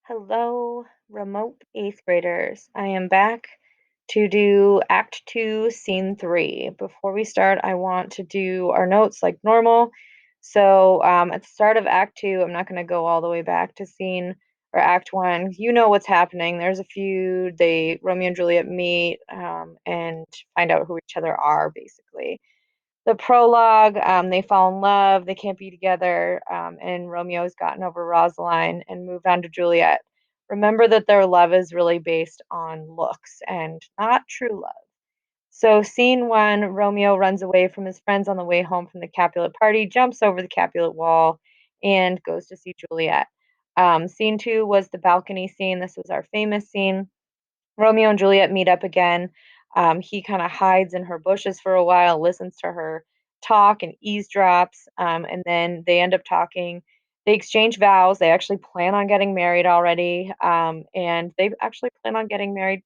Hello, remote eighth graders. I am back to do Act 2, Scene 3. Before we start, I want to do our notes like normal. So at the start of Act 2, I'm not going to go all the way back to Scene or Act 1. You know what's happening. There's a feud. Romeo and Juliet meet and find out who each other are, basically. The prologue, they fall in love, they can't be together, and Romeo's gotten over Rosaline and moved on to Juliet. Remember that their love is really based on looks and not true love. So, scene one, Romeo runs away from his friends on the way home from the Capulet party, jumps over the Capulet wall, and goes to see Juliet. Scene two was the balcony scene. This was our famous scene. Romeo and Juliet meet up again. He kind of hides in her bushes for a while, listens to her talk and eavesdrops, and then they end up talking. They exchange vows. They actually plan on getting married already, and they actually plan on getting married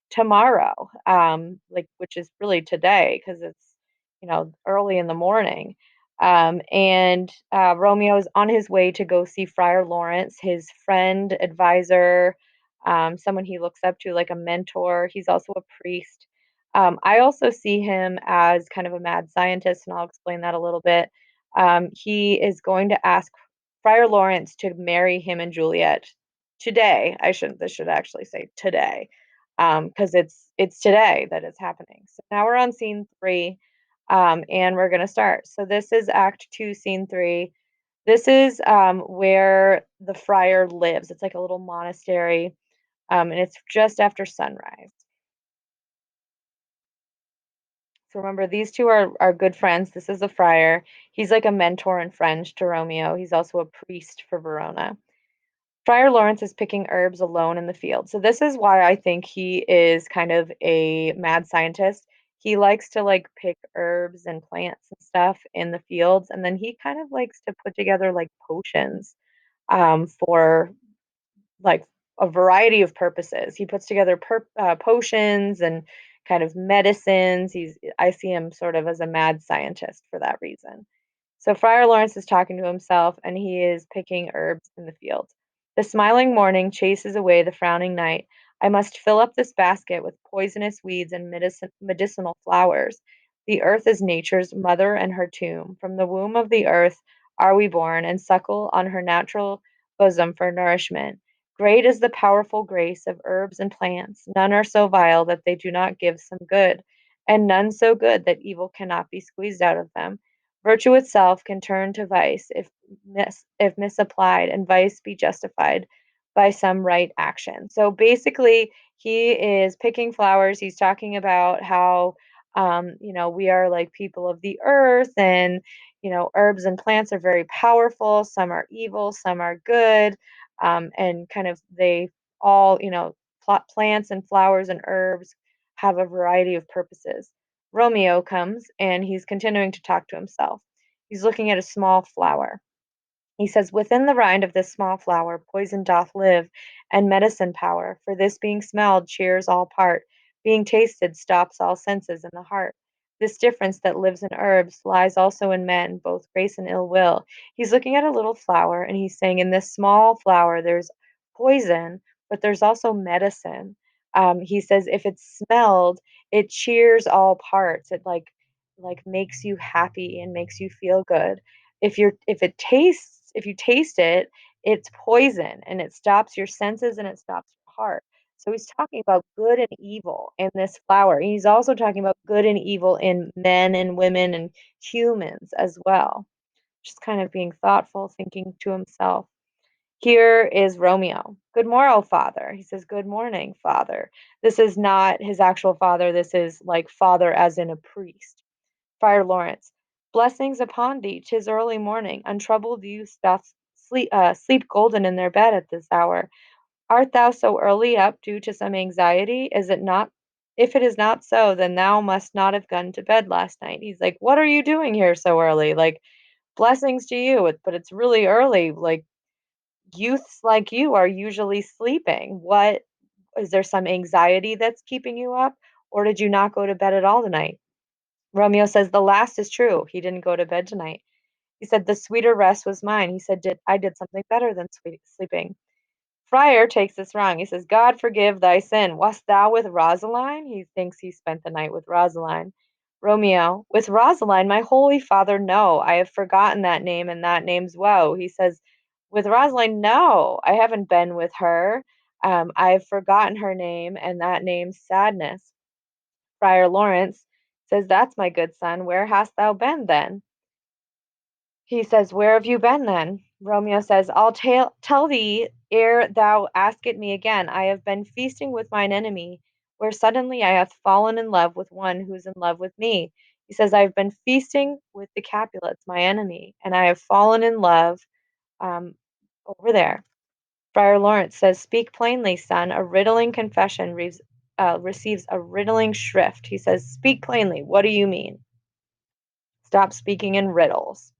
tomorrow, like which is really today because it's early in the morning. And Romeo is on his way to go see Friar Lawrence, his friend, advisor, someone he looks up to, like a mentor. He's also a priest. I also see him as kind of a mad scientist, and I'll explain that a little bit. He is going to ask Friar Lawrence to marry him and Juliet today. I shouldn't. This should actually say today, because it's today that it's happening. So now we're on scene three, and we're gonna start. So this is Act Two, Scene Three. This is where the friar lives. It's like a little monastery, and it's just after sunrise. So remember, these two are good friends. This is a friar. He's like a mentor and friend to Romeo. He's also a priest for Verona. Friar Lawrence is picking herbs alone in the field. So this is why I think he is kind of a mad scientist. He likes to like pick herbs and plants and stuff in the fields, and then he kind of likes to put together like potions for like a variety of purposes. He puts together potions and kind of medicines. I see him sort of as a mad scientist for that reason. So Friar Lawrence is talking to himself and he is picking herbs in the field. The smiling morning chases away the frowning night. I must fill up this basket with poisonous weeds and medicinal flowers. The earth is nature's mother and her tomb. From the womb of the earth are we born, and suckle on her natural bosom for nourishment. Great is the powerful grace of herbs and plants. None are so vile that they do not give some good, and none so good that evil cannot be squeezed out of them. Virtue itself can turn to vice if misapplied, and vice be justified by some right action. So basically, he is picking flowers. He's talking about how we are like people of the earth, and herbs and plants are very powerful. Some are evil, some are good, and kind of they all, plants and flowers and herbs have a variety of purposes. Romeo comes and he's continuing to talk to himself. He's looking at a small flower. He says, "Within the rind of this small flower poison doth live, and medicine power, for this being smelled cheers all part, being tasted stops all senses in the heart. This difference that lives in herbs lies also in men, both grace and ill will." He's looking at a little flower and he's saying, in this small flower, there's poison, but there's also medicine. He says, if it's smelled, it cheers all parts. It like makes you happy and makes you feel good. If you taste it, it's poison and it stops your senses and it stops your heart. So he's talking about good and evil in this flower. He's also talking about good and evil in men and women and humans as well. Just kind of being thoughtful, thinking to himself. Here is Romeo. "Good morrow, father." He says, "Good morning, father." This is not his actual father. This is like father as in a priest. Friar Lawrence. "Blessings upon thee, 'tis early morning. Untroubled youth doth sleep golden in their bed at this hour. Art thou so early up due to some anxiety? Is it not? If it is not so, then thou must not have gone to bed last night." He's like, "What are you doing here so early? Like, blessings to you, but it's really early. Like, youths like you are usually sleeping. What is there some anxiety that's keeping you up? Or did you not go to bed at all tonight?" Romeo says, "The last is true. He didn't go to bed tonight." He said, "The sweeter rest was mine." He said, "I did something better than sleeping." Friar takes this wrong. He says, God forgive thy sin. Wast thou with Rosaline? He thinks he spent the night with Rosaline. Romeo, with Rosaline, my holy father, no. I have forgotten that name, and that name's woe. He says, with Rosaline, no, I haven't been with her. I've forgotten her name, and that name's sadness. Friar Lawrence says, that's my good son. Where hast thou been then? He says, "Where have you been then?" Romeo says, "I'll tell thee ere thou ask it me again. I have been feasting with mine enemy, where suddenly I have fallen in love with one who's in love with me." He says, "I've been feasting with the Capulets, my enemy, and I have fallen in love um, over there." Friar Lawrence says, "Speak plainly, son. A riddling confession receives a riddling shrift." He says, "Speak plainly. What do you mean? Stop speaking in riddles."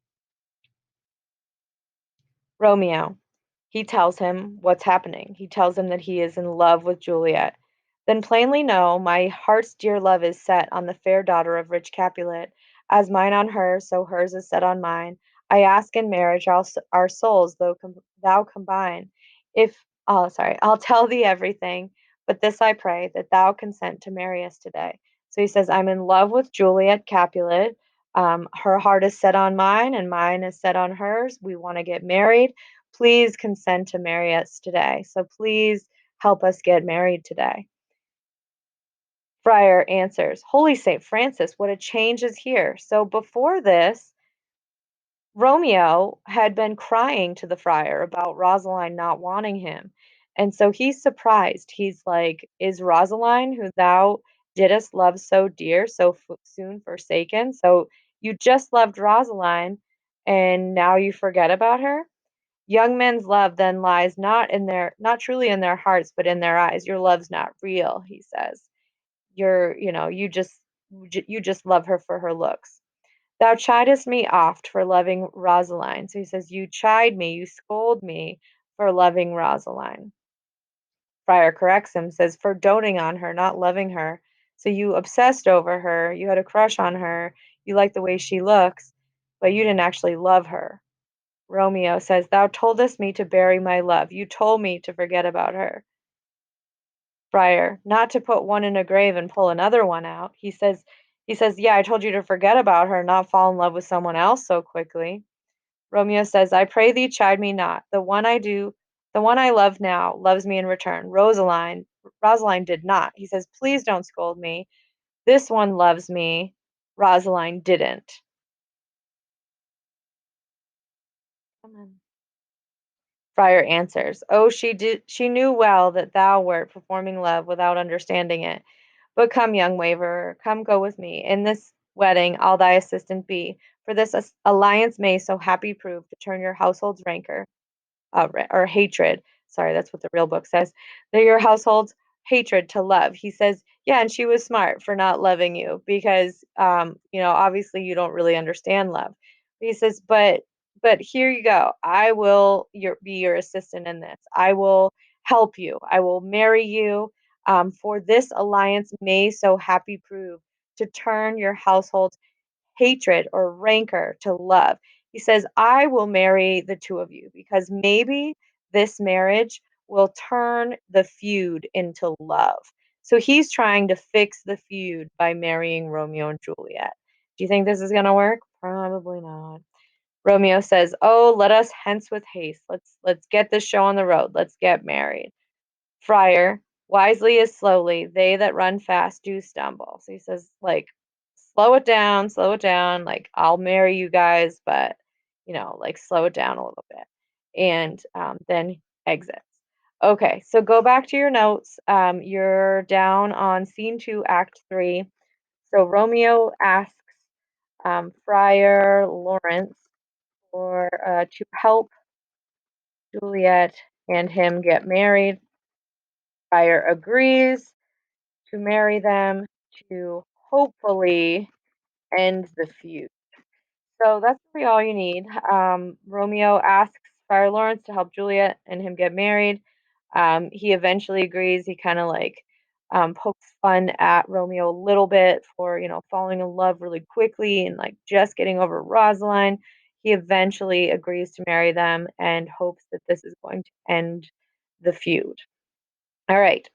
Romeo. He tells him what's happening. He tells him that he is in love with Juliet. Then plainly know, my heart's dear love is set on the fair daughter of rich Capulet. As mine on her, so hers is set on mine. I ask in marriage our souls, thou combine. I'll tell thee everything, but this I pray, that thou consent to marry us today. So he says, I'm in love with Juliet Capulet. Her heart is set on mine, and mine is set on hers. We want to get married. Please consent to marry us today. So please help us get married today. Friar answers, Holy St. Francis, what a change is here. So before this, Romeo had been crying to the friar about Rosaline not wanting him. And so he's surprised. He's like, is Rosaline, who thou didst love so dear, so soon forsaken? So you just loved Rosaline and now you forget about her? Young men's love then lies not truly in their hearts, but in their eyes. Your love's not real, he says. You just love her for her looks. Thou chidest me oft for loving Rosaline. So he says, you chide me, you scold me for loving Rosaline. Friar corrects him, says, for doting on her, not loving her. So you obsessed over her, you had a crush on her, you like the way she looks, but you didn't actually love her. Romeo says, thou toldest me to bury my love. You told me to forget about her. Friar, not to put one in a grave and pull another one out. He says, yeah, I told you to forget about her, not fall in love with someone else so quickly. Romeo says, I pray thee chide me not. The one I love now loves me in return. Rosaline did not. He says, please don't scold me. This one loves me. Rosaline didn't. Come on. Friar answers, Oh, she knew well that thou wert performing love without understanding it. But come, young waverer, come go with me. In this wedding I'll thy assistant be, for this alliance may so happy prove to turn your household's rancor or hatred. Sorry, that's what the real book says. That your household's hatred to love. He says, yeah, and she was smart for not loving you because, obviously you don't really understand love. He says, but here you go. I will be your assistant in this. I will help you. I will marry you. For this alliance may so happy prove to turn your household hatred or rancor to love. He says, I will marry the two of you because maybe this marriage will turn the feud into love. So he's trying to fix the feud by marrying Romeo and Juliet. Do you think this is going to work? Probably not. Romeo says, "Oh, let us hence with haste. Let's get this show on the road. Let's get married." Friar, wisely as slowly, they that run fast do stumble. So he says, like, slow it down. Like, I'll marry you guys, but, like, slow it down a little bit. And then exits. Okay, so go back to your notes. You're down on scene two, act three. So Romeo asks Friar Lawrence to help Juliet and him get married. Friar agrees to marry them to hopefully end the feud. So that's really all you need. Romeo asks Friar Lawrence to help Juliet and him get married. He eventually agrees. He kind of like pokes fun at Romeo a little bit for, falling in love really quickly and like just getting over Rosaline. He eventually agrees to marry them and hopes that this is going to end the feud. All right.